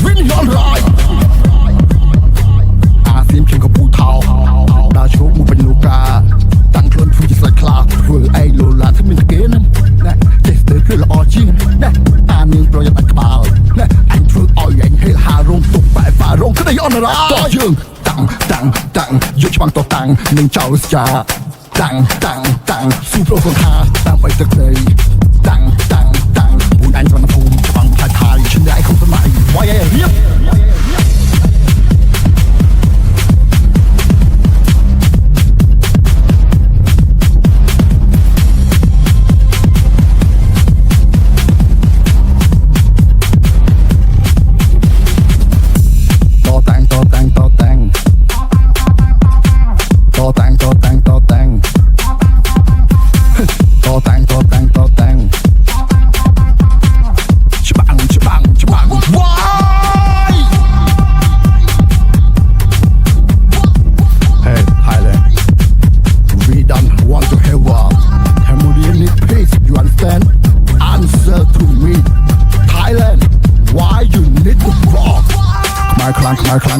วิญญาณร้ายอาเซียนเพียงกับผู้เท่าดาโชคมึงเป็นลูกาตั้งคลนฟูจิสคลาเวอร์ไอโลลาที่มึงเกนนะเจสเตอร์คือละออจิงนะอาเนียงโปรยตักบาลนะอันทรูออยยังให้หารงตกไปฝ่ารงก็ได้ย้อนร้ายต่อยืงตังยุชบังต่อตังหนึ่งเจ้าสจาตังสู้โปรโฟคาตังไปสักเลยตังบุญอันตรนภูมิฟังไทยฉันได้คงสมัยไว้เรียบ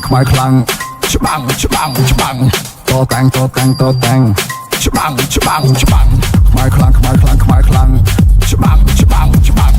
ขมายคลังฉบังต่อแต่งฉบังขมายคลังฉบัง